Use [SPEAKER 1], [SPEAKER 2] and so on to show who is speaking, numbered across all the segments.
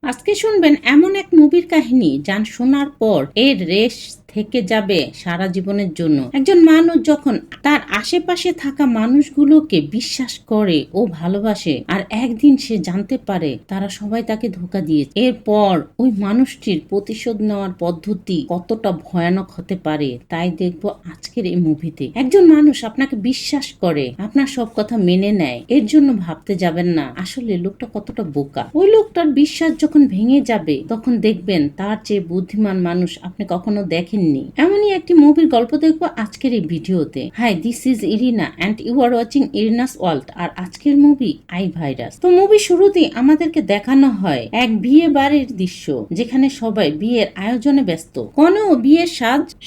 [SPEAKER 1] আজকে শুনবেন এমন এক মুভির কাহিনী যা শোনার পর এর রেশ থেকে যাবে সারা জীবনের জন্য। একজন মানুষ যখন তার আশেপাশে থাকা মানুষগুলোকে বিশ্বাস করে ও ভালোবাসে, আর একদিন সে জানতে পারে তারা সবাই তাকে ধোঁকা দিয়েছে। এরপর ওই মানুষটির প্রতিশোধ নেওয়ার পদ্ধতি কতটা ভয়ানক হতে পারে তাই দেখবো আজকের এই মুভিতে। একজন মানুষ আপনাকে বিশ্বাস করে, আপনার সব কথা মেনে নেয়, এর জন্য ভাবতে যাবেন না আসলে লোকটা কতটা বোকা। ওই লোকটার বিশ্বাস যখন ভেঙে যাবে তখন দেখবেন তার চেয়ে বুদ্ধিমান মানুষ আপনি কখনো দেখেননি। এমনই একটি মুভির গল্প দেখবো আজকের এই ভিডিওতে। Hi, this is Irina and you are watching Irina's world. আর আজকের মুভি আই ভাইরাস। তো মুভি শুরুতেই আমাদেরকে দেখানো হয় এক বিয়ে বাড়ির দৃশ্য, যেখানে সবাই বিয়ের আয়োজনে ব্যস্ত। কনেও বিয়ের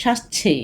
[SPEAKER 1] সাজছে।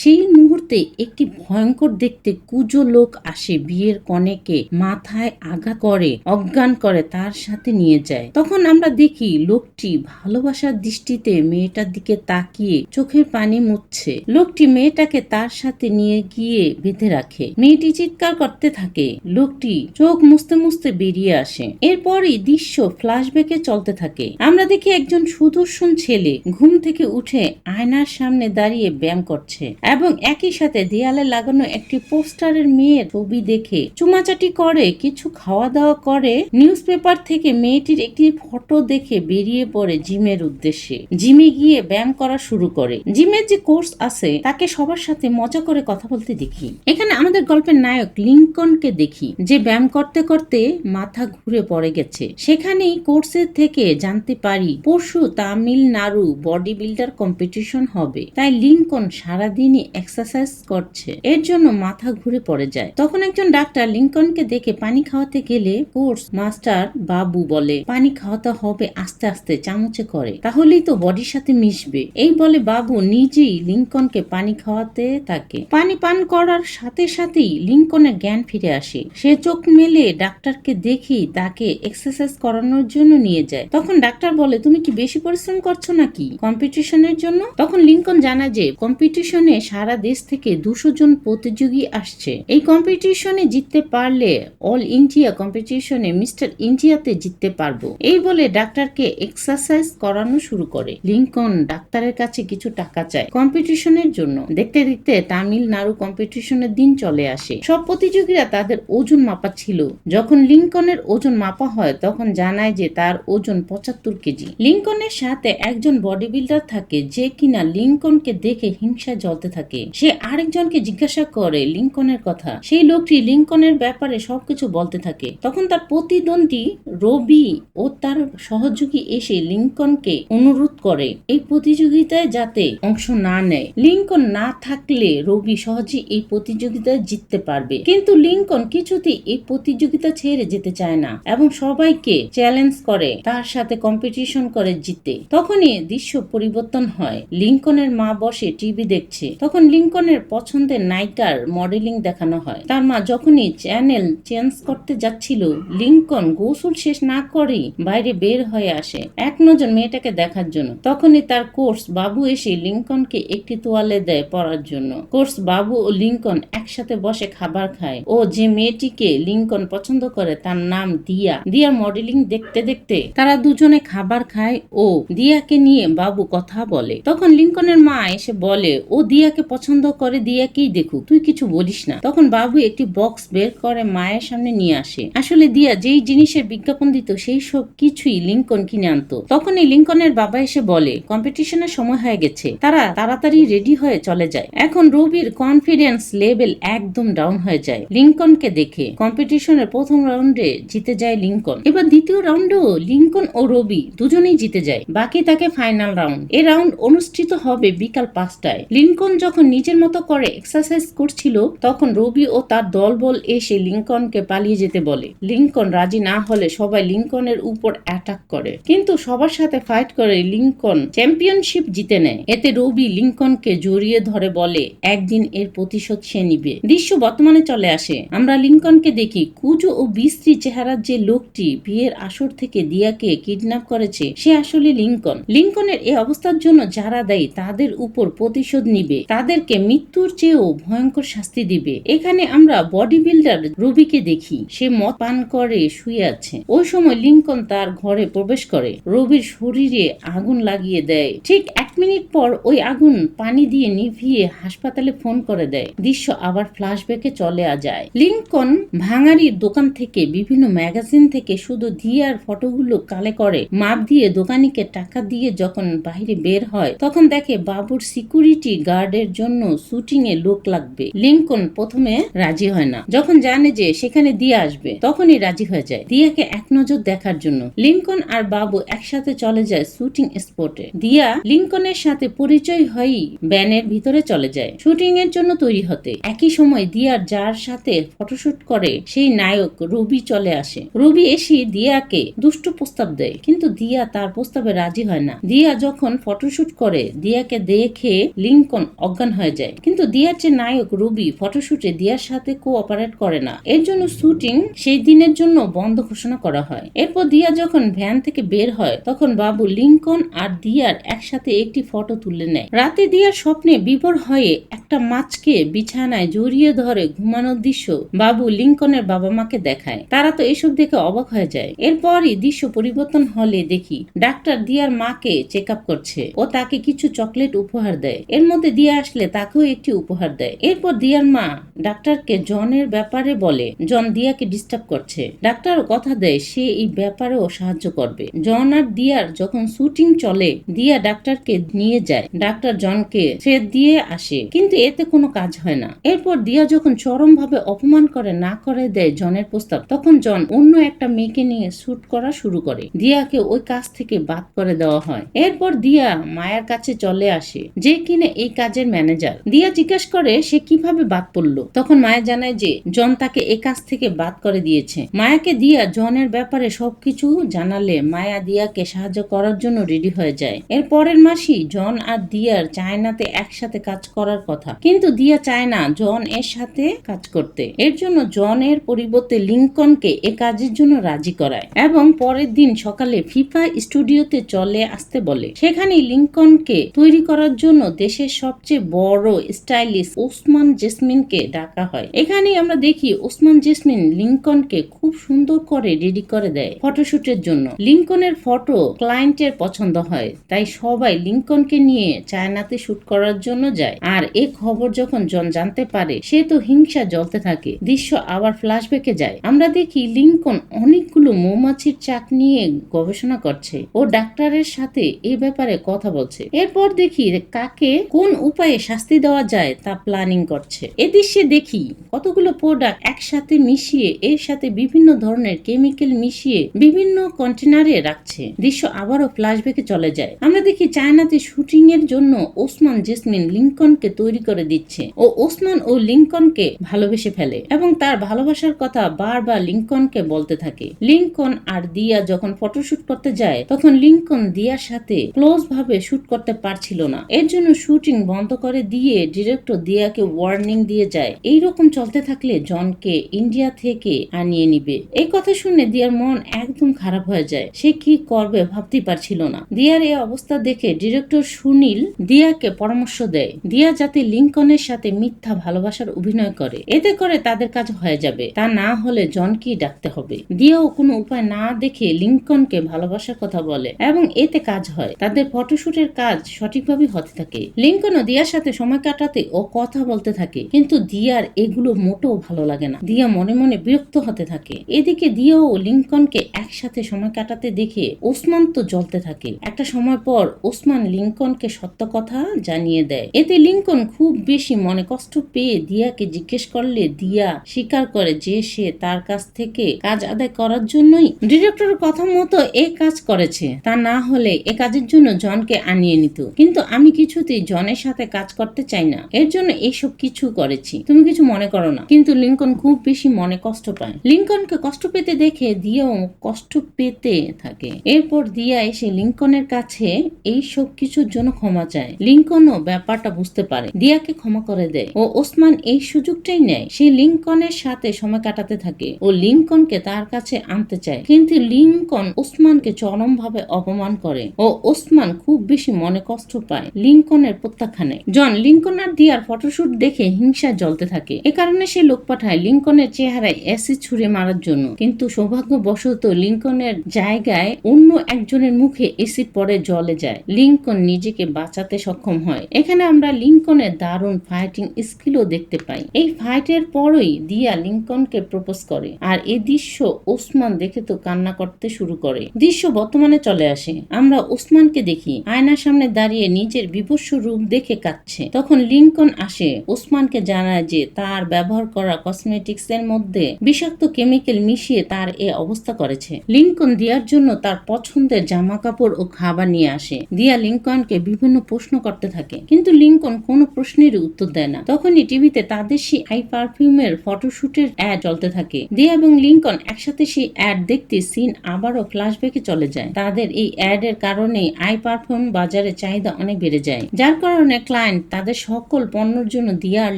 [SPEAKER 1] সেই মুহূর্তে একটি ভয়ঙ্কর দেখতে কুজো লোক আসে বিয়ের কনেকে মাথায় আঘাত করে অজ্ঞান করে তার সাথে নিয়ে যায়। তখন আমরা দেখি লোকটি ভালোবাসার দৃষ্টিতে মেয়েটার দিকে তাকিয়ে চোখের পানি মুছছে। লোকটি মেয়েটাকে তার সাথে নিয়ে গিয়ে বেঁধে রাখে। মেয়েটি চিৎকার করতে থাকে। লোকটি চোখ মুছতে মুছতে বেরিয়ে আসে। এরপরই দৃশ্য ফ্ল্যাশব্যাকে চলতে থাকে। আমরা দেখি একজন সুদর্শন ছেলে ঘুম থেকে উঠে আয়নার সামনে দাঁড়িয়ে ব্যায়াম করছে এবং একই সাথে দেয়ালে লাগানো একটি পোস্টারের মেয়ের ছবি দেখে চুমাচাটি করে, কিছু খাওয়া দাওয়া করে। নিউজ পেপার থেকে মেয়েটির একটি ফটো দেখে বেরিয়ে পড়ে জিমের উদ্দেশ্যে। জিমে গিয়ে ব্যায়াম করা শুরু করে। জিমের যে কোর্স আছে তাকে সবার সাথে মজা করে কথা বলতে দেখি। এখানে আমাদের গল্পের নায়ক লিঙ্কনকে দেখি, যে ব্যায়াম করতে করতে মাথা ঘুরে পড়ে গেছে। সেখানেই কোর্সের থেকে জানতে পারি পরশু তামিলনাড়ু বডি বিল্ডার কম্পিটিশন হবে, তাই লিঙ্কন সারাদিন এক্সারসাইজ করছে, এর জন্য মাথা ঘুরে পড়ে যায়। তখন একজন ডাক্তার লিঙ্কনকে দেখে পানি খাওয়াতে গেলে কোর্স মাস্টার বাবু বলে পানি খাওয়াতে হবে আস্তে আস্তে, চামচে করে, তাহলেই তো বডির সাথে মিশবে। এই বলে বাবু নিজেই লিঙ্কনকে পানি খাওয়াতে থাকে। পানি পান করার সাথে সাথেই লিঙ্কনের জ্ঞান ফিরে আসে। সে চোখ মেলে ডাক্তারকে দেখি তাকে এক্সারসাইজ করানোর জন্য নিয়ে যায়। তখন ডাক্তার বলে, তুমি কি বেশি পরিশ্রম করছো নাকি কম্পিটিশনের জন্য? তখন লিঙ্কন জানা যে কম্পিটিশনে সারা দেশ থেকে 200 জন প্রতিযোগী আসছে। এই কম্পিটিশনে জিততে পারলে অল ইন্ডিয়া কম্পিটিশনে মিস্টার ইন্ডিয়াতে জিততে পারবো। এই বলে ডাক্তারকে এক্সারসাইজ করানো শুরু করে। লিঙ্কন ডাক্তারের কাছে কিছু টাকা চায় কম্পিটিশনের জন্য। দেখতে দেখতে তামিলনাড়ু কম্পিটিশনের দিন চলে আসে। সব প্রতিযোগীরা তাদের ওজন মাপা ছিল। যখন লিঙ্কনের ওজন মাপা হয় তখন জানায় যে তার ওজন 75 কেজি। লিঙ্কনের সাথে একজন বডি বিল্ডার থাকে যে কিনা লিঙ্কনকে দেখে হিংসায় জ্বলতে থাকে। সে আরেকজনকে জিজ্ঞাসা করে লিঙ্কনের কথা। সেই লোকটি লিঙ্কনের ব্যাপারে সবকিছু বলতে থাকে। তখন তার প্রতিদ্বন্দ্বী রবি ও তার সহযোগী এসে লিঙ্কনকে অনুরোধ করে এই প্রতিযোগিতায় যাতে অংশ না নেয়। লিঙ্কন না থাকলে রবি সহজে এই প্রতিযোগিতায় জিততে পারবে, কিন্তু লিঙ্কন কিছুতেই এই প্রতিযোগিতা ছেড়ে যেতে চায় না এবং সবাইকে চ্যালেঞ্জ করে তার সাথে কম্পিটিশন করে জিতে। তখনই দৃশ্য পরিবর্তন হয়। লিঙ্কনের মা বসে টিভি দেখছে। তখন লিঙ্কনের পছন্দের নায়িকার মডেলিং দেখানো হয়। তার মা যখনই চ্যানেল চেঞ্জ করতে যাচ্ছিল, লিঙ্কন গোসল শেষ না করেই বাইরে বের হয়ে আসে এক নজর মেয়েটাকে দেখার জন্য। তখনই তার কোর্স বাবু এসে লিঙ্কনকে একটি তোয়ালে দেয় পরার জন্য। কোর্স বাবু ও লিঙ্কন একসাথে বসে খাবার খায়। ও যে মেয়েটিকে লিঙ্কন পছন্দ করে তার নাম দিয়া। দিয়ার মডেলিং দেখতে দেখতে তারা দুজনে খাবার খায় ও দিয়াকে নিয়ে বাবু কথা বলে। তখন লিঙ্কনের মা এসে বলে ও দিয়াকে পছন্দ করে, দিয়াকেই দেখুক, তুই কিছু বলিস না। তখন বাবু একটি বক্স বের করে মায়ের সামনে নিয়ে আসে। আসলে দিয়া যেই জিনিসের বিজ্ঞাপন দিত সেই সব কিছুই লিঙ্কন কিনে আনতো। তখনই লিঙ্কনের বাবা এসে বলে কম্পিটিশনের সময় হয়ে গেছে, তারা তাড়াতাড়ি রেডি হয়ে চলে যায়। এখন রবির কনফিডেন্স লেভেল একদম ডাউন হয়ে যায় লিঙ্কনকে দেখে। কম্পিটিশনের প্রথম রাউন্ডে জিতে যায় লিঙ্কন। এবার দ্বিতীয় রাউন্ডেও লিঙ্কন ও রবি দুজনেই জিতে যায়। বাকি থাকে ফাইনাল রাউন্ড। এই রাউন্ড অনুষ্ঠিত হবে বিকাল 5টায়। লিঙ্কন যখন নিজের মতো করে এক্সারসাইজ করছিল তখন রবি ও তার দলবল এসে লিঙ্কনকে পালিয়ে যেতে বলে। লিঙ্কন রাজি না হলে সবাই লিঙ্কনের উপর অ্যাটাক করে, কিন্তু সবার সাথে ফাইট করে লিঙ্কন চ্যাম্পিয়নশিপ জিতে নেয়। এতে রবি লিঙ্কনকে জড়িয়ে ধরে বলে একদিন এর প্রতিশোধ সে নিবে। দৃশ্য বর্তমানে চলে আসে। আমরা লিঙ্কনকে দেখি কুজো ও বিশ্রী চেহারার যে লোকটি বিয়ের আসর থেকে দিয়াকে কিডন্যাপ করেছে সে আসলে লিঙ্কন। লিঙ্কনের এই অবস্থার জন্য যারা দায়ী তাদের উপর প্রতিশোধ নিবে। তাদেরকে মৃত্যুর চেয়েও ভয়ঙ্কর শাস্তি দিবে। এখানে আমরা বডি বিল্ডার রবিকে দেখি, সে মদ পান করে শুয়ে আছে। ওই সময় লিঙ্কন তার ঘরে প্রবেশ করে, রবির শরীরে আগুন লাগিয়ে দেয়। ঠিক 1 মিনিট পর ওই আগুন পানি দিয়ে নিভিয়ে হাসপাতালে ফোন করে দেয়। দৃশ্য আবার ফ্ল্যাশব্যাকে চলে যায়। লিঙ্কন ভাঙারির দোকান থেকে বিভিন্ন ম্যাগাজিন থেকে শুধু দিয়ার ফটোগুলো কালে করে মাপ দিয়ে দোকানিকে টাকা দিয়ে যখন বাইরে বের হয়, তখন দেখে বাবুর সিকিউরিটি গার্ডের জন্য শুটিং এ লোক লাগবে। লিঙ্কন প্রথমে রাজি হয় না, যখন জানে যে সেখানে দিয়া আসবে তখনই রাজি হয়ে যায় দিয়াকে এক নজর দেখার জন্য। লিঙ্কন আর বাবু একসাথে চলে যায় শুটিং স্পটে। দিয়া লিঙ্কনের সাথে পরিচয় হয়েই ব্যানের ভিতরে চলে যায় শুটিং এর জন্য তৈরি হতে। একই সময় দিয়ার যার সাথে ফটোশুট করে সেই নায়ক রবি চলে আসে। রবি এসে দিয়াকে দুষ্টু প্রস্তাব দেয়, কিন্তু দিয়া তার প্রস্তাবে রাজি হয় না। দিয়া যখন ফটোশুট করে দিয়াকে দেখে লিঙ্কন অজ্ঞান হয়ে যায়, কিন্তু দিয়ার যে নায়ক রবি ফটোশুটে দিয়ার সাথে কোঅপারেট করে না। এর জন্য শুটিং সেই দিনের জন্য বন্ধ ঘোষণা করা হয়। এরপর দিয়া যখন ভ্যান থেকে বের হয়, তখন বাবু লিঙ্কন আর দিয়ার একসাথে একটি ফটো তুলে নেয়। রাতে দিয়ার স্বপ্নে বিভোর হয়ে একটা মাছকে বিছানায় জড়িয়ে ধরে ঘুমানোর দৃশ্য বাবু লিঙ্কনের বাবা মাকে দেখায়। তারা তো এসব দেখে অবাক হয়ে যায়। এরপরই দৃশ্য পরিবর্তন হলে দেখি ডাক্তার দিয়ার মাকে চেক আপ করছে ও তাকে কিছু চকলেট উপহার দেয়। এর মধ্যে দিয়া আসলে তাকেও একটি উপহার দেয়। এরপর দিয়ার মা ডাক্তারকে জনের ব্যাপারে বলে জন দিয়াকে ডিস্টার্ব করছে। ডাক্তারও কথা দেয় সে এই ব্যাপারেও সাহায্য করবে। জন আর দিয়ার যখন শুটিং চলে, দিয়া ডাক্তারকে নিয়ে যায়। ডাক্তার জনকে থ্রেট দিয়ে আসে, কিন্তু এতে কোনো কাজ হয় না। এরপর দিয়া যখন চরম ভাবে অপমান করে না করে দেয় জনের প্রস্তাব, তখন জন অন্য একটা মেয়েকে নিয়ে শুট করা শুরু করে। দিয়াকে ওই কাজ থেকে বাদ করে দেওয়া হয়। এরপর দিয়া মায়ের কাছে চলে আসে, যে কিনা এই কাজের ম্যানেজার। দিয়া জিজ্ঞেস করে সে কিভাবে বাদ পড়লো। তখন মায়া জানায় যে জন তাকে এই কাজ থেকে বাদ করে দিয়েছে। মায়াকে দিয়া জনের ব্যাপারে সবকিছু জানালে মায়া দিয়াকে সাহায্য করার জন্য রেডি হয়ে যায়। এর পরের মাসেই জন আর দিয়ার চায়নাতে একসাথে কাজ করার কথা, কিন্তু দিয়া চায় না জন এর সাথে কাজ করতে। এর জন্য জন এর পরিবর্তে লিঙ্কনকে এ কাজের জন্য রাজি করায় এবং পরের দিন সকালে ফিফা স্টুডিওতে চলে আসতে বলে। সেখানে লিঙ্কনকে তৈরি করার জন্য দেশের সবচেয়ে বড় স্টাইলিশ ওসমান জেসমিনকে ডাকা হয়। এখানেই আমরা দেখি ওসমান জেসমিন লিঙ্কনকে খুব সুন্দর করে রেডি করে দেয় ফটোশুটের জন্য। লিঙ্কনের ফটো ক্লায়েন্টের পছন্দ হয়, তাই সবাই লিঙ্কনকে নিয়ে চায়নাতে শুট করার জন্য যায়। আর এই খবর যখন জন জানতে পারে, সে তো হিংসা জ্বলতে থাকে। দৃশ্য আবার ফ্ল্যাশব্যাকে যায়। আমরা দেখি লিঙ্কন অনেকগুলো মৌমাছির চাক নিয়ে গবেষণা করছে ও ডাক্তারের সাথে এ ব্যাপারে কথা বলছে। এরপর দেখি কাকে কোন উপায়ে শাস্তি দেওয়া যায় তা প্ল্যানিং করছে। এ দৃশ্যে দেখি কতগুলো প্রোডাক্ট একসাথে মিশিয়ে এর সাথে বিভিন্ন ধরনের কেমিক্যাল মিশিয়ে বিভিন্ন কন্টেনারে রাখছে। দৃশ্য আবারও ফ্ল্যাশব্যাকে চলে যায়। আমরা দেখি চায়নাতে শুটিং এর জন্য ওসমান জেসমিন লিঙ্কনকে তৈরি করে দিচ্ছে ও ওসমান ও লিঙ্কনকে ভালোবেসে ফেলে এবং তার ভালোবাসার কথা বারবার লিঙ্কনকে বলতে থাকে। লিঙ্কন আর দিয়া যখন ফটোশুট করতে যায়, তখন লিঙ্কন দিয়ার সাথে ক্লোজ ভাবে শুট করতে পারছিল না। এর জন্য শুটিং বন্ধ করে দিয়ে ডিরেক্টর দিয়াকে ওয়ার্নিং দিয়ে যায়, এইরকম চলতে থাকলে জনকে ইন্ডিয়া থেকে আনিয়ে নিবে। এই কথা শুনে দিয়ার মন একদম খারাপ হয়ে যায়। সে কি করবে ভাবতে পারছিল না। দিয়ার এই অবস্থা দেখে ডিরেক্টর সুনীল দিয়াকে পরামর্শ দেয় দিয়া যাতে লিঙ্কনের সাথে মিথ্যা ভালোবাসার অভিনয় করে, এতে করে তাদের কাজ হয়ে যাবে। তা না হলে জনকেই ডাকতে হবে। দিয়াও কোনো উপায় না দেখে লিঙ্কনকে ভালোবাসার কথা বলে এবং এতে কাজ হয়। তাদের ফটোশুটের কাজ সঠিকভাবে হতে থাকে। লিঙ্কনও দিয়ার সাথে সময় কাটাতে ও কথা বলতে থাকে, কিন্তু দিয়ার এগুলো মোটেও ভালো লাগে না। দিয়া মনে মনে বিরক্ত হতে থাকে। এদিকে দিয়া ও লিঙ্কনকে একসাথে সময় কাটাতে দেখে ওসমান তো জ্বলতে থাকে। একটা সময় পর ওসমান লিঙ্কনকে সত্য কথা জানিয়ে দেয়। এতে লিঙ্কন খুব বেশি মনে কষ্ট পেয়ে দিয়াকে জিজ্ঞেস করলে দিয়া স্বীকার করে যে সে তার কাছ থেকে কাজ আদায় করার জন্যই ডিরেক্টরের কথা মতো এই কাজ করেছে। তা না হলে এ কাজের জন্য জনকে আনিয়ে নিত, কিন্তু আমি কিছুতেই জনের সাথে কাজ করতে চাই না, এর জন্য এইসব কিছু করেছি, তুমি কিছু মনে করো না। কিন্তু লিঙ্কন খুব বেশি মনে কষ্ট পায়। লিঙ্কনকে কষ্ট পেতে দেখে দিয়াও কষ্ট পেতে থাকে। এরপর দিয়া এসে লিঙ্কনের কাছে এই সব কিছুর জন্য ক্ষমা চায়। লিঙ্কনও ব্যাপারটা বুঝতে পারে, দিয়াকে ক্ষমা করে দেয় ও ওসমান এই সুযোগটাই নেয়। সে লিঙ্কনের সাথে সময় কাটাতে থাকে ও লিঙ্কনকে তার কাছে আনতে চায়, কিন্তু লিঙ্কন ওসমানকে চরম ভাবে অপমান করে ও ওসমান খুব বেশি মনে কষ্ট পায় লিঙ্কনের প্রত্যাখ্যানে। নেয়। জন লিঙ্কন আর দিয়ার ফটোশুট দেখে হিংসা জ্বলতে থাকে। এ কারণে সে লোক পাঠায় লিঙ্কনের চেহারায় অ্যাসিড ছুঁড়ে মারার জন্য, কিন্তু সৌভাগ্যবশত লিঙ্কনের জায়গায় অন্য একজনের মুখে অ্যাসিড পড়ে জ্বলে যায়। লিঙ্কন নিজেকে বাঁচাতে সক্ষম হয়। এখানে আমরা লিঙ্কনের দারুণ ফাইটিং স্কিলও দেখতে পাই। এই ফাইটের পরই দিয়া লিঙ্কনকে প্রপোজ করে, আর এই দৃশ্য ওসমান দেখে তো কান্না করতে শুরু করে। দৃশ্য বর্তমানে চলে আসে। আমরা ওসমানকে দেখি আয়নার সামনে দাঁড়িয়ে নিজের বিভৎস রূপ দেখে কাঁদছে। তখন লিঙ্কন আসে, ওসমানকে জানায় যে তার ব্যবহার করা কসমেটিক্স এর মধ্যে বিষাক্ত কেমিক্যাল মিশিয়ে তার এ অবস্থা করেছে। লিঙ্কন দিয়ার জন্য তার পছন্দের জামা কাপড় ও খাবার নিয়ে আসে। দিয়া লিঙ্কনকে বিভিন্ন প্রশ্ন করতে থাকে, কিন্তু লিঙ্কন কোনো প্রশ্নের উত্তর দেয় না। তখনই টিভিতে তাদের সেই আই পারফিউমের ফটোশুটের অ্যাড চলতে থাকে। দিয়া এবং লিঙ্কন একসাথে সেই অ্যাড দেখতে সিন আবারও ফ্ল্যাশব্যাকে চলে যায়। তাদের এই অ্যাড এর কারণে আই পারফিউম বাজারে চাহিদা অনেক বেড়ে যায়, যার কারণে ক্লায়েন্ট তাদের সকল পণ্যের জন্য দিয়া আর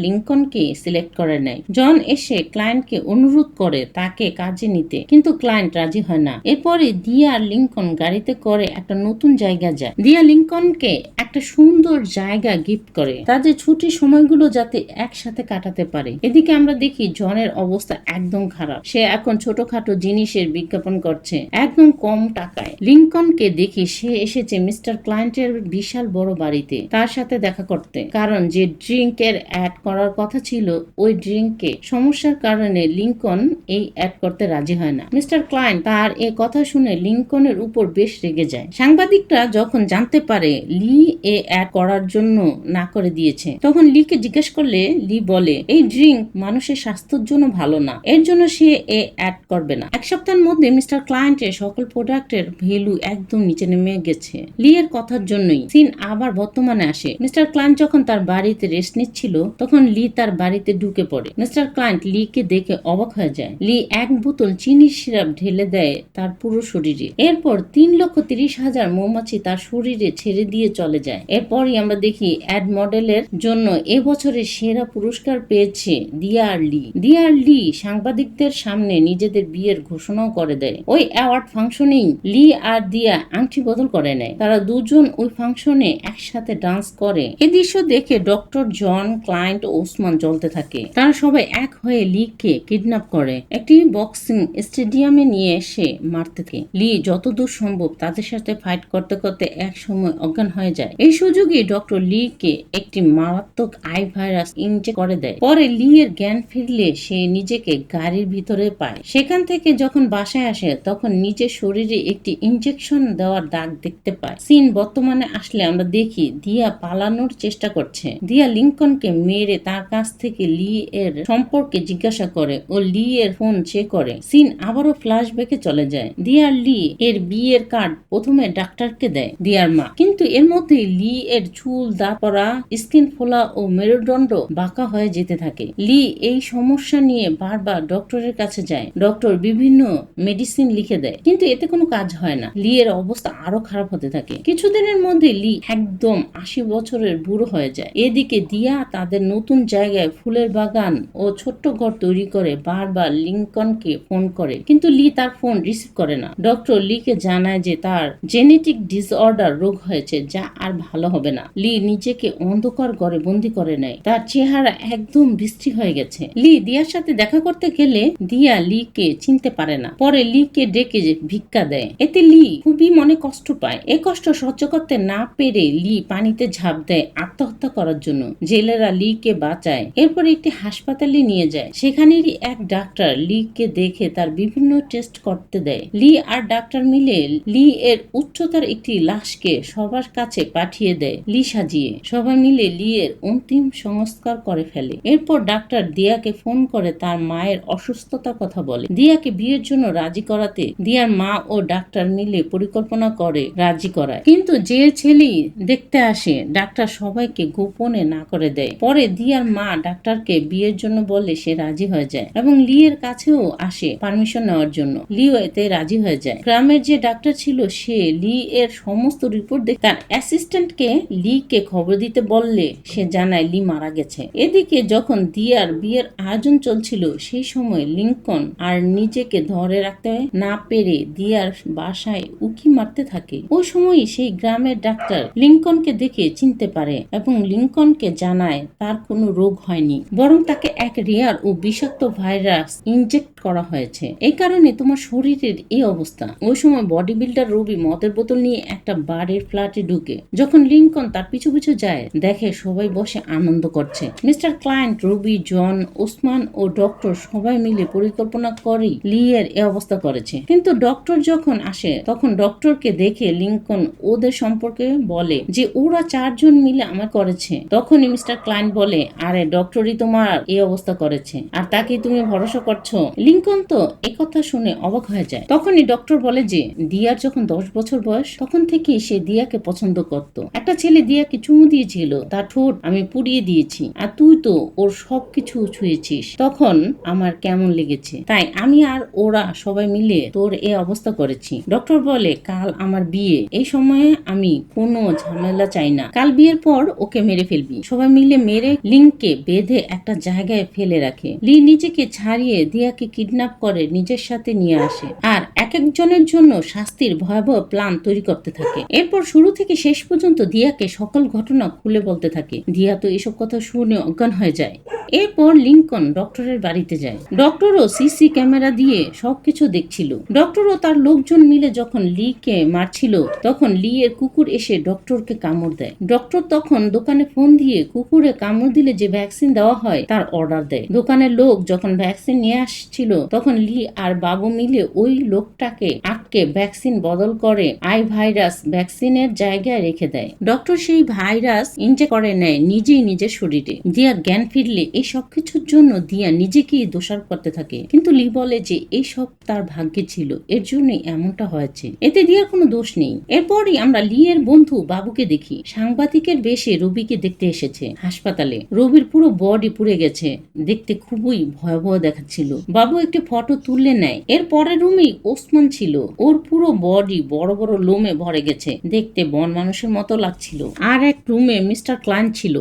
[SPEAKER 1] লিঙ্কনকে সিলেক্ট করে নেয়। জন এসে ক্লায়েন্টকে অনুরোধ করে তাকে কাজে নিতে, কিন্তু ক্লায়েন্ট রাজি হয় না। এরপরে দিয়া আর লিঙ্কন গাড়িতে করে একটা নতুন জায়গা যায়। দিয়া লিঙ্কনকে একটা সুন্দর জায়গা গিফট করে, তাদের ছুটির সময়গুলো যাতে একসাথে কাটাতে পারে। এদিকে আমরা দেখি জনের অবস্থা একদম খারাপ। সে এখন ছোটখাটো জিনিসের বিজ্ঞাপন করছে একদম কম টাকায়। লিঙ্কনকে দেখি সে এসেছে মিস্টার ক্লায়েন্টের বিশাল বড় বাড়িতে তার সাথে দেখা করতে, কারণ যে ড্রিঙ্কের অ্যাড করার কথা ছিল ওই ড্রিঙ্কে সমস্যার কারণে লিঙ্কন এই অ্যাড করতে রাজি হয় না। মিস্টার ক্লায়েন্ট তার এ কথা শুনে লিঙ্কনের উপর বেশ রেগে যায়। সাংবাদিকরা যখন জানতে পারে লি এ অ্যাড করার জন্য না করে দিয়েছে, তখন লিকে জিজ্ঞেস করলে লি বলে এই ড্রিঙ্ক মানুষের স্বাস্থ্যের জন্য ভালো না, এর জন্য সে এ অ্যাড করবে না। এক সপ্তাহের মধ্যে মিস্টার ক্লায়েন্টের সকল প্রোডাক্টের ভ্যালু একদম নিচে নেমে গেছে লি এর কথার জন্যই। সিন আবার বর্তমানে আসে। মিস্টার ক্লায়েন্ট যখন তার বাড়িতে রেস্ট নিচ্ছিল, তখন লি তার বাড়িতে ঢুকে পড়ে। মিস্টার ক্লায়েন্ট লিকে দেখে অবাক হয়ে যায়। লি এক বোতল চিনির সিরাপ ঢেলে দেয় তার পুরো শরীরে। এরপর 3,30,000 মৌমাছি তার শরীরে ছেড়ে দিয়ে চলে যায়। এরপরই আমরা দেখি অ্যাড মডেলের জন্য এবছরের সেরা পুরস্কার পেয়েছে দিয়া আর লি। দিয়া আর লি সাংবাদিকদের সামনে নিজেদের বিয়ের ঘোষণাও করে দেয়। ওই অ্যাওয়ার্ড ফাংশনেই লি আর দিয়া আংটি বদল করে নেয়। তারা দুজন ওই ফাংশনে একসাথে ডান্স করে। এই দৃশ্য দেখে ডক্টর জন, ক্লায়েন্ট ও ওসমান জ্বলতে থাকে। তারা সবাই এক হয়ে লিকে কিডন্যাপ করে একটি বক্সিং স্টেডিয়ামে নিয়ে এসে মারতে থাকে। লি যতদূর সম্ভব তাদের সাথে ফাইট করতে করতে এক সময় অজ্ঞান হয়ে যায়। এই সুযোগে ডক্টর লি কে একটি মারাত্মক আই ভাইরাস ইনজেক্ট করে দেয়। পরে লি এর জ্ঞান ফিরলে সে নিজেকে গাড়ির ভিতরে পায়। সেখান থেকে যখন বাসায় আসে তখন নিজের শরীরে একটি ইনজেকশন দেওয়ার দাগ দেখতে পায়। সিন বর্তমানে আসলে আমরা দেখি দিয়া পালানোর চেষ্টা করছে। দিয়া লিঙ্কনকে মেরে তার কাছ থেকে লি এর সম্পর্কে জিজ্ঞাসা করে ও লি এর ফোন চেক করে। সিন আবারও ফ্ল্যাশব্যাকে চলে যায়। দিয়ার লি এর বিয়ের কার্ড প্রথমে ডাক্তারকে দেয় দিয়ার মা, কিন্তু এর মধ্যে লি এর চুল, দাঁত পড়া, স্কিন ফোলা ও মেরুদণ্ড বাঁকা হয়ে যেতে থাকে। লি এই সমস্যা নিয়ে বারবার ডক্টরের কাছে যায়। ডক্টর বিভিন্ন মেডিসিন লিখে দেয়, কিন্তু এতে কোনো কাজ হয় না। লি এর অবস্থা আরো খারাপ হতে থাকে। কিছুদিনের মধ্যে লি একদম 80 বছরের বুড়ো হয়ে যায়। এদিকে দিয়া তাদের নতুন জায়গায় ফুলের বাগান ও ছোট্ট ঘর তৈরি করে বারবার লিঙ্কনকে ফোন করে, কিন্তু লি তার ফোন রিসিভ করে না। ডক্টর লিকে জানায় যে তার জেনেটিক ডিসঅর্ডার রোগ হয়েছে, যা আর ভালো হবে না। লি নিজেকে অন্ধকার ঘরে বন্দি করে নেয়। তার চেহারা একদম বিশ্রী হয়ে গেছে। লি দিয়ার সাথে দেখা করতে গেলে দিয়া লিকে চিনতে পারে না। পরে লিকে ডেকে ভিক্ষা দেয়। এতে লি খুবই মনে কষ্ট পায়। এই কষ্ট সহ্য করতে না পেরে লি পানিতে ঝাঁপ দেয় আত্মহত্যা করার জন্য। জেলেরা লিকে বাঁচায়। এরপর একটি হাসপাতালে নিয়ে যায়। সেখানেরই এক ডাক্তার লিকে দেখে তার বিভিন্ন টেস্ট করতে দেয়। লি আর ডাক্তার মিলে লি এর উচ্চতার একটি লাশকে সবার কাছে পাঠিয়ে দেয়। লি সাজিয়ে সবাই মিলে লি এর অন্তিম সংস্কার করে ফেলে। এরপর ডাক্তার দিয়াকে ফোন করে তার মায়ের অসুস্থতার কথা বলে। দিয়াকে বিয়ের জন্য রাজি করাতে দিয়ার মা ও ডাক্তার মিলে পরিকল্পনা করে রাজি করায়, কিন্তু যে ছেলেই দেখতে আসে ডাক্তার সবাইকে গোপনে না করে দেয়। পরে দিয়ার মা ডাক্তারকে বিয়ের জন্য বলে সে রাজি হয়ে যায় এবং লি এর কাছেও আসে পারমিশন নেওয়ার জন্য। লিও এতে রাজি হয়ে যায়। গ্রামের যে ডাক্তার ছিল সে লি এর সমস্ত রিপোর্ট দেখে তার অ্যাসিস্ট্যান্টকে লি কে খবর দিতে বললে সে জানায় লি মারা গেছে। এদিকে যখন দিয়ার বিয়ের আয়োজন চলছিল সেই সময় লিঙ্কন আর নিজেকে ধরে রাখতে না পেরে দিয়ার বাসায় উকি মারতে থাকে। ওই সময়ই সেই গ্রামের ডাক্তার লিঙ্কনকে দেখে চিনতে পারে। পারে এবং লিঙ্কনকে জানায় তার কোনো রোগ হয়নি, বরং তাকে এক রেয়ার ও বিষাক্ত ভাইরাস ইনজেক্ট করা হয়েছে। এই কারণে তোমার শরীরের এই অবস্থা। ওই সময় বডি বিল্ডার রবি মদের বোতল নিয়ে একটা বাড়ির ফ্ল্যাটে ঢুকে। যখন লিঙ্কন তার পিছু পিছু যায়, দেখে সবাই বসে আনন্দ করছে। মিস্টার ক্লায়েন্ট, রবি, জন, ওসমান ও ডক্টর সবাই মিলে পরিকল্পনা করে লি এর এ অবস্থা করেছে। কিন্তু ডক্টর যখন আসে তখন ডক্টরকে দেখে লিঙ্কন ওদের সম্পর্কে বলে যে ওরা 4 জন মিলে আমার করেছে। তখনই মিস্টার ক্লায়েন্ট বলে, আরে ডক্টরই তোমার এই অবস্থা করেছে আর তাকে তুমি ভরসা করছো? লিঙ্কন তো একথা শুনে অবাক হয়ে যায়। তখনই ডক্টর বলে যে দিয়ার যখন 10 বছর বয়স তখন থেকে সে দিয়াকে পছন্দ করত। একটা ছেলে দিয়াকে চুমু দিয়েছিল, তার ঠোঁট আমি পুড়িয়ে দিয়েছি আর তুই তো ওর সবকিছু ছুঁয়েছিস। তখন আমার কেমন লেগেছে, তাই আমি আর ওরা সবাই মিলে তোর এ অবস্থা করেছি। ডক্টর বলে, কাল আমার বিয়ে, এই সময়ে আমি কোনো ঝামেলা চাই না। কাল বিয়ের পর ওকে মেরে ফেলবি। সবাই মিলে মেরে লিংকে বেঁধে একটা জায়গায় ফেলে রাখে। লি নিজেকে ছাড়িয়ে দিয়াকে কিডন্যাপ করে নিজের সাথে নিয়ে আসে আর এক একজনের জন্য শাস্তির ভয়াবহ প্ল্যান তৈরি করতে থাকে। এরপর শুরু থেকে শেষ পর্যন্ত দিয়াকে সকল ঘটনা খুলে বলতে থাকে। দিয়া তো এসব কথা শুনে অজ্ঞান হয়ে যায়। এরপর লিঙ্কন ডক্টরের বাড়িতে যায়। ডক্টরও সিসি ক্যামেরা দিয়ে সবকিছু দেখছিল। ডক্টরও তার লোকজন মিলে যখন লি কে মারছিল তখন লি এর কুকুর এসে ডক্টরকে কামড় দেয়। ডক্টর তখন দোকানে ফোন দিয়ে কুকুরে কামড় দিলে যে ভ্যাকসিন দেওয়া হয় তার অর্ডার দেয়। দোকানের লোক যখন ভ্যাকসিন নিয়ে আসছিল তখন লি আর বাবু মিলে ওই লোকটাকে আটকে ভ্যাকসিন বদল করে আই ভাইরাস ভ্যাকসিনের জায়গায় রেখে দেয়। ডক্টর সেই ভাইরাস ইনজেক্ট করে নেয় নিজেই নিজের শরীরে। দিয়ার জ্ঞান ফিরলে এই সবকিছুর জন্য দিয়া নিজেকেই দোষারোপ করতে থাকে, কিন্তু লি বলে যে এই সব তার ভাগ্যে ছিল, এর জন্যই এমনটা হয়েছে, এতে দিয়ার কোনো দোষ নেই। এরপরই আমরা লি এর বন্ধু বাবুকে দেখি। সাংবাদিকের বেশে রবিকে দেখতে এসেছে হাসপাতালে। রবির পুরো বডি পুড়ে গেছে, দেখতে খুবই ভয়াবহ দেখাচ্ছিল। বাবু একটি ফটো তুললে নেয়। এর পরের রুমেই ওসমান ছিল। ওর পুরো বডি বড় বড় লোমে ভরে গেছে, দেখতে বন মানুষের মতো লাগছিল। আর এক রুমে মিস্টার ক্লায়েন্ট ছিল।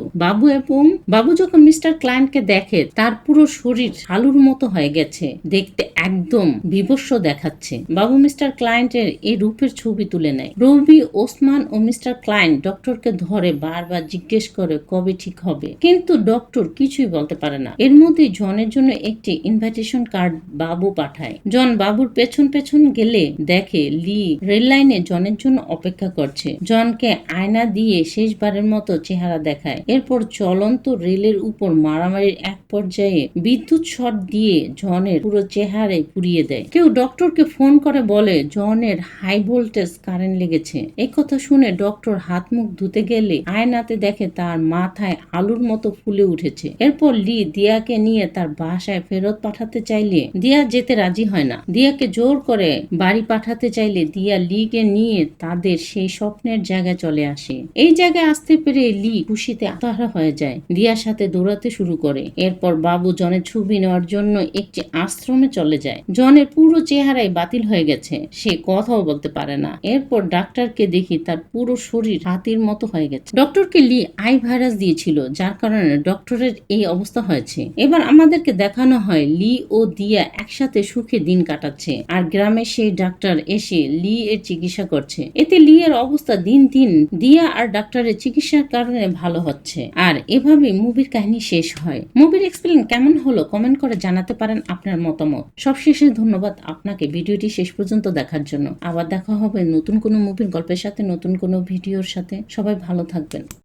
[SPEAKER 1] বাবু যখন মিস্টার ক্লায়েন্টকে দেখে তার পুরো শরীর আলুর মতো হয়ে গেছে, দেখতে একদম বিভৎস দেখাচ্ছে। বাবু মিস্টার ক্লায়েন্টের এই রূপের ছবি তুলে নেয়। রবি, ওসমান ও মিস্টার ক্লায়েন্ট ডক্টরকে ধরে বারবার জিজ্ঞেস করে কবে ঠিক হবে, কিন্তু ডক্টর কিছুই বলতে পারে না। এর মধ্যে জনের জন্য একটি ইনভাইটেশন কার্ড বাবু পাঠায়। জন বাবুর পেছন পেছন গেলে দেখে লি রেল লাইনে জনের জন্য অপেক্ষা করছে। জনকে আয়না দিয়ে শেষবারের মতো চেহারা দেখায়। এরপর চলন্ত রেলের উপর মারামারির এক পর্যায়ে বিদ্যুৎ শট দিয়ে জনের পুরো চেহারায় পুড়িয়ে দেয়। কেউ ডক্টরকে ফোন করে বলে জনের হাই ভোল্টেজ কারেন্ট লেগেছে। এই কথা শুনে ডক্টর হাত মুখ ধুতে গেলে আয়নাতে দেখে তার মাথায় আলুর মতো ফুলে উঠেছে। এরপর লি দিয়াকে নিয়ে তার বাসায় ফেরত পাঠাতে চাইলে দিয়া যেতে রাজি হয় না। দিয়াকে জোর করে বাড়ি পাঠাতে চাইলে দিয়া লিকে নিয়ে তাদের সেই স্বপ্নের জায়গায় চলে আসে। এই জায়গায় আসতে পেরে লি খুশিতে আত্মহারা হয়ে যায়। দিয়ার সাথে দৌড়াতে শুরু করে। এরপর বাবু জনের ছবি নেওয়ার জন্য একটি আশ্রমে চলে যায়। জনের পুরো চেহারাই বাতিল হয়ে গেছে, সে কথাও বলতে পারে না। এরপর ডাক্তারকে দেখি তার পুরো শরীর হাতির মতো হয়ে গেছে। ডক্টরকে লি আই ভাইরাস দিয়েছিল, যার কারণে ডক্টরের এই অবস্থা হয়েছে। এবার আমাদেরকে দেখানো হয় লি ও দিয়া একসাথে সুখে দিন কাটাচ্ছে আর গ্রামে সেই ডাক্তার এসে লি এর চিকিৎসা করছে। এতে লি এর অবস্থা দিন দিন দিয়া আর ডাক্তারের চিকিৎসার কারণে ভালো হচ্ছে। আর এভাবে মুভির কাহিনী শেষ হয়। মুভির এক্সপ্লেন কেমন হলো কমেন্ট করে জানাতে পারেন আপনার মতামত। সবশেষে ধন্যবাদ আপনাকে ভিডিওটি শেষ পর্যন্ত দেখার জন্য। আবার দেখা হবে নতুন কোনো মুভির গল্পের সাথে, নতুন কোনো ভিডিওর সাথে। সবাই ভালো থাকবেন।